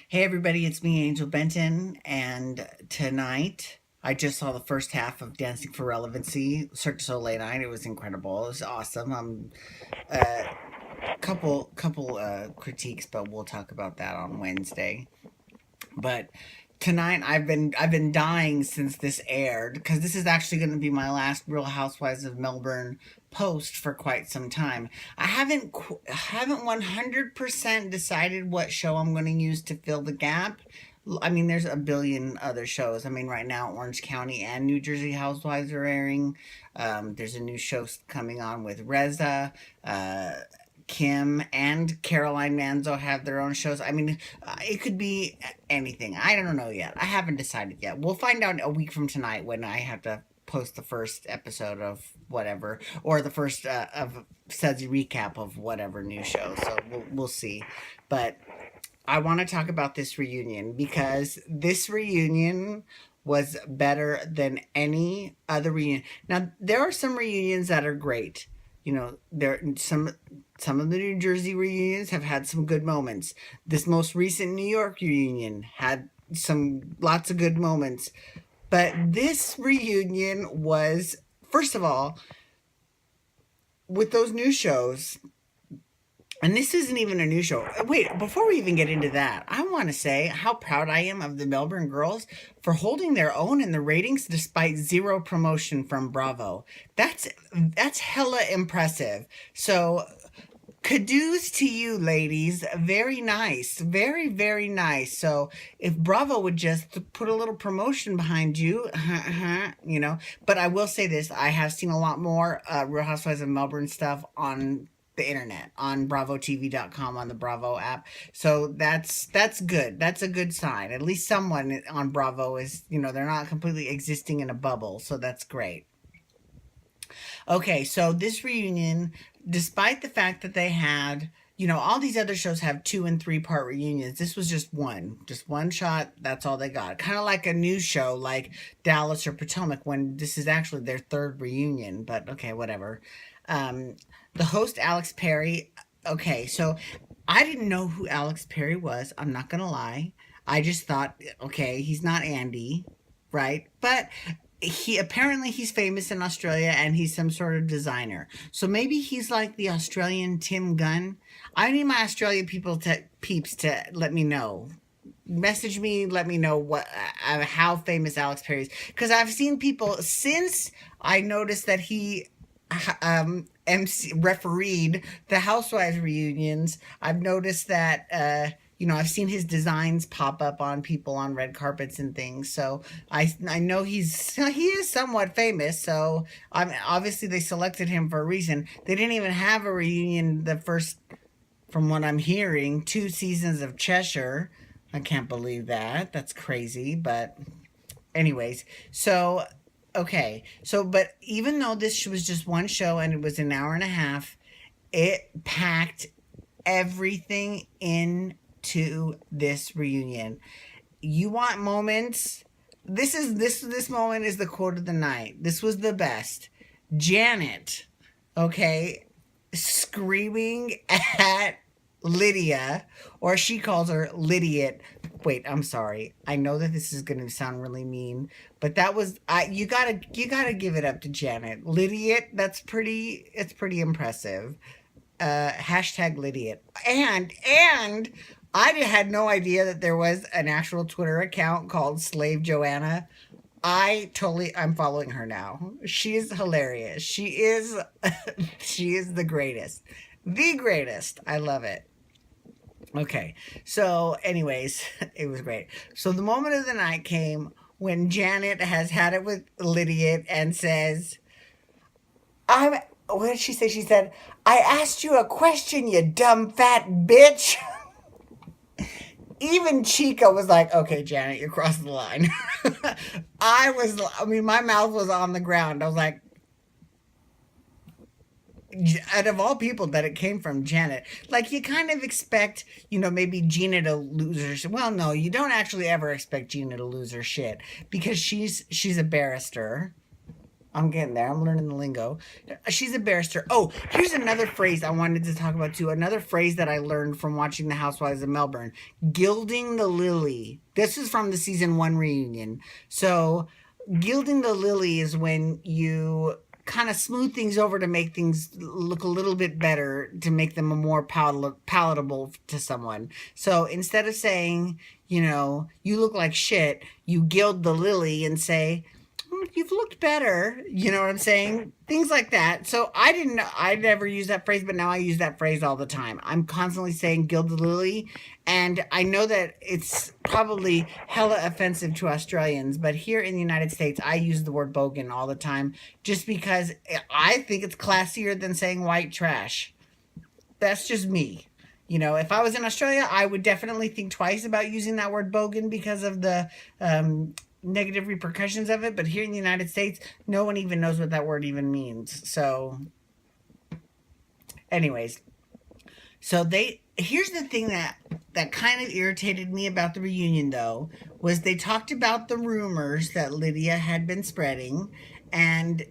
Hey everybody, it's me, Angel Benton, and tonight I just saw the first half of Dancing for Relevancy, Cirque du Soleil night. It was incredible. It was awesome. Uh, couple critiques, but we'll talk about that on Wednesday. But tonight I've been dying since this aired because this is actually going to be my last Real Housewives of Melbourne post for quite some time. I haven't 100% decided what show I'm going to use to fill the gap. I mean, there's a billion other shows. I mean, right now Orange County and New Jersey Housewives are airing. There's a new show coming on with Reza. Kim and Caroline Manzo have their own shows. I mean, it could be anything. I don't know yet. I haven't decided yet. We'll find out a week from tonight when I have to post the first episode of whatever, or the first of Sudsy recap of whatever new show. So we'll see. But I want to talk about this reunion because this reunion was better than any other reunion. Now, there are some reunions that are great. There some of the New Jersey reunions have had some good moments. This most recent New York reunion had some lots of good moments. But this reunion was, first of all, with those new shows, and this isn't even a new show. Wait, before we even get into that, I want to say how proud I am of the Melbourne girls for holding their own in the ratings despite zero promotion from Bravo. That's hella impressive. So kudos to you, ladies. Very nice. Very, very nice. So if Bravo would just put a little promotion behind you, But I will say this. I have seen a lot more Real Housewives of Melbourne stuff on the internet, on bravotv.com, on the Bravo app. So that's good. That's a good sign. At least someone on Bravo is, they're not completely existing in a bubble. So that's great. Okay, so this reunion, despite the fact that they had, all these other shows have 2 and 3 part reunions. This was just one shot. That's all they got. Kind of like a news show like Dallas or Potomac when this is actually their third reunion, but okay, whatever. The host, Alex Perry. Okay, so I didn't know who Alex Perry was. I'm not going to lie. I just thought, okay, he's not Andy, right? But he's famous in Australia and he's some sort of designer. So maybe he's like the Australian Tim Gunn. I need my Australian peeps to let me know. Message me, let me know how famous Alex Perry is, because I've seen people since I noticed that he refereed the Housewives reunions. I've noticed that I've seen his designs pop up on people on red carpets and things. So I know he is somewhat famous. So obviously they selected him for a reason. They didn't even have a reunion the first, from what I'm hearing, 2 seasons of Cheshire. I can't believe that. That's crazy. But anyways, so okay. So but even though this was just one show and it was an hour and a half, it packed everything into this reunion. You want moments? This moment is the quote of the night. This was the best. Janet, okay, screaming at Lydia, or she calls her Lydiot. Wait, I'm sorry. I know that this is going to sound really mean, but that was you gotta give it up to Janet. Lydiot. It's pretty impressive. Hashtag Lydiot. And I had no idea that there was an actual Twitter account called Slave Joanna. I'm following her now. She is hilarious. She is the greatest. The greatest. I love it. Okay. So anyways, it was great. So the moment of the night came when Janet has had it with Lydia and says, what did she say? She said, I asked you a question, you dumb fat bitch. Even Chica was like, okay, Janet, you're crossing the line. My mouth was on the ground. I was like, out of all people that it came from, Janet. Like, you kind of expect, maybe Gina to lose her shit. Well, no, you don't actually ever expect Gina to lose her shit because she's a barrister. I'm getting there. I'm learning the lingo. She's a barrister. Oh, here's another phrase I wanted to talk about too. Another phrase that I learned from watching The Housewives of Melbourne: gilding the lily. This is from the season 1 reunion. So, gilding the lily is when you kind of smooth things over to make things look a little bit better, to make them more palatable to someone. So instead of saying, you look like shit, you gild the lily and say, you've looked better. You know what I'm saying? Things like that. So I didn't know, I never used that phrase, but now I use that phrase all the time. I'm constantly saying gild the lily. And I know that it's probably hella offensive to Australians, but here in the United States, I use the word bogan all the time just because I think it's classier than saying white trash. That's just me. If I was in Australia, I would definitely think twice about using that word bogan because of the negative repercussions of it. But here in the United States, no one even knows what that word even means. So, anyways, here's the thing that kind of irritated me about the reunion, though, was they talked about the rumors that Lydia had been spreading, and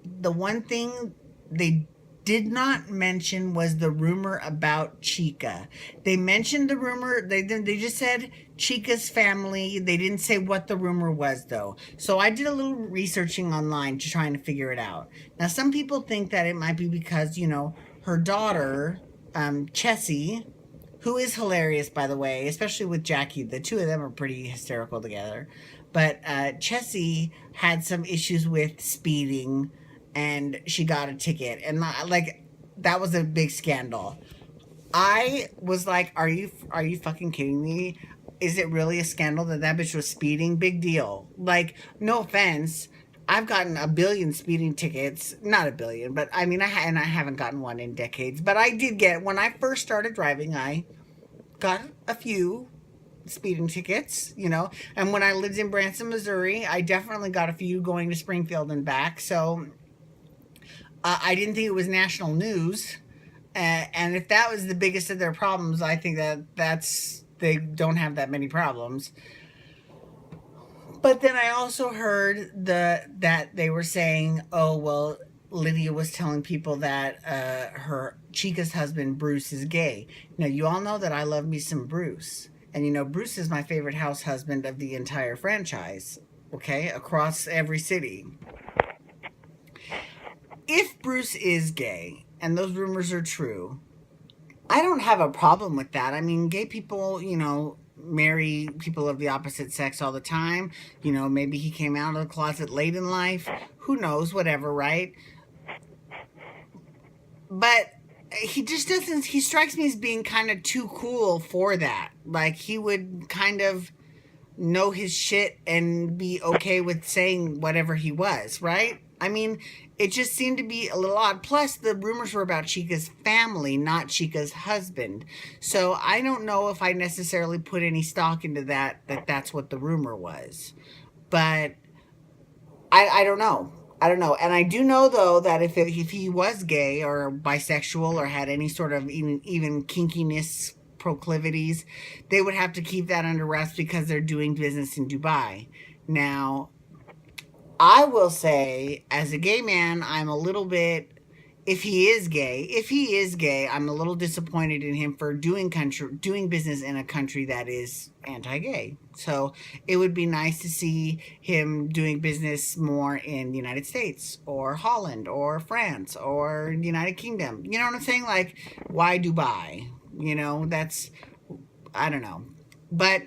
the one thing they did not mention was the rumor about Chica. They mentioned the rumor. They just said Chica's family. They didn't say what the rumor was, though. So I did a little researching online to try and figure it out. Now, some people think that it might be because, her daughter, Chessie, who is hilarious, by the way, especially with Jackie. The two of them are pretty hysterical together. But Chessie had some issues with speeding, and she got a ticket, and that was a big scandal. I was like, are you fucking kidding me? Is it really a scandal that bitch was speeding? Big deal. Like, no offense, I've gotten a billion speeding tickets. Not a billion, but I mean, I haven't gotten one in decades. But I did get, when I first started driving, I got a few speeding tickets, And when I lived in Branson, Missouri, I definitely got a few going to Springfield and back. So I didn't think it was national news. And if that was the biggest of their problems, I think they don't have that many problems. But then I also heard that they were saying, oh, well, Lydia was telling people that her Chica's husband, Bruce, is gay. Now, you all know that I love me some Bruce. And, Bruce is my favorite house husband of the entire franchise, okay, across every city. If Bruce is gay, and those rumors are true, I don't have a problem with that. I mean, gay people, marry people of the opposite sex all the time. Maybe he came out of the closet late in life. Who knows? Whatever, right? But he just doesn't, he strikes me as being kind of too cool for that. Like, he would kind of know his shit and be okay with saying whatever he was, right? I mean, it just seemed to be a little odd. Plus, the rumors were about Chica's family, not Chica's husband. So I don't know if I necessarily put any stock into that's what the rumor was. But I don't know. I don't know. And I do know, though, that if he was gay or bisexual or had any sort of even kinkiness proclivities, they would have to keep that under wraps because they're doing business in Dubai. Now, I will say, as a gay man, I'm a little bit, if he is gay, I'm a little disappointed in him for doing business in a country that is anti-gay. So it would be nice to see him doing business more in the United States or Holland or France or the United Kingdom. You know what I'm saying? Like, why Dubai? I don't know. But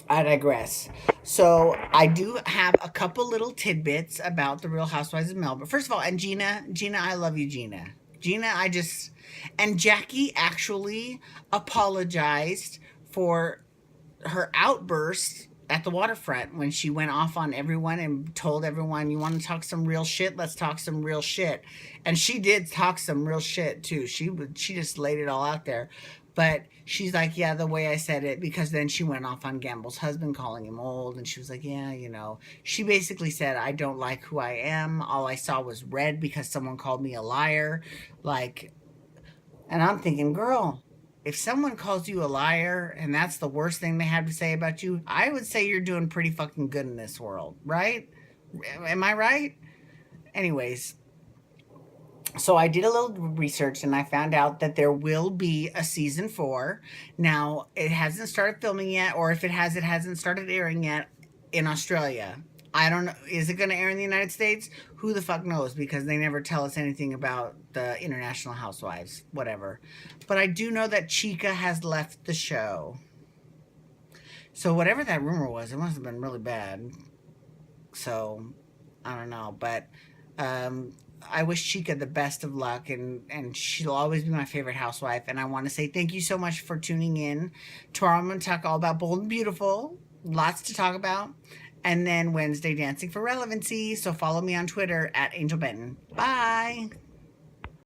I digress. So I do have a couple little tidbits about the Real Housewives of Melbourne. First of all, and Gina, I love you, Gina. And Jackie actually apologized for her outburst at the waterfront when she went off on everyone and told everyone, you want to talk some real shit? Let's talk some real shit. And she did talk some real shit too. She just laid it all out there. But she's like, yeah, the way I said it, because then she went off on Gamble's husband, calling him old. And she was like, yeah, she basically said, I don't like who I am. All I saw was red because someone called me a liar. And I'm thinking, girl, if someone calls you a liar and that's the worst thing they have to say about you, I would say you're doing pretty fucking good in this world, right? Am I right? Anyways, so I did a little research and I found out that there will be a season 4. Now, it hasn't started filming yet, or if it has, it hasn't started airing yet in Australia. I don't know. Is it going to air in the United States? Who the fuck knows? Because they never tell us anything about the International Housewives, whatever. But I do know that Chica has left the show. So whatever that rumor was, it must have been really bad. So I don't know, but um, I wish Chica the best of luck, and she'll always be my favorite housewife. And I want to say thank you so much for tuning in. Tomorrow I'm going to talk all about Bold and Beautiful, lots to talk about, and then Wednesday Dancing for Relevancy. So follow me on Twitter at Angel Benton. Bye.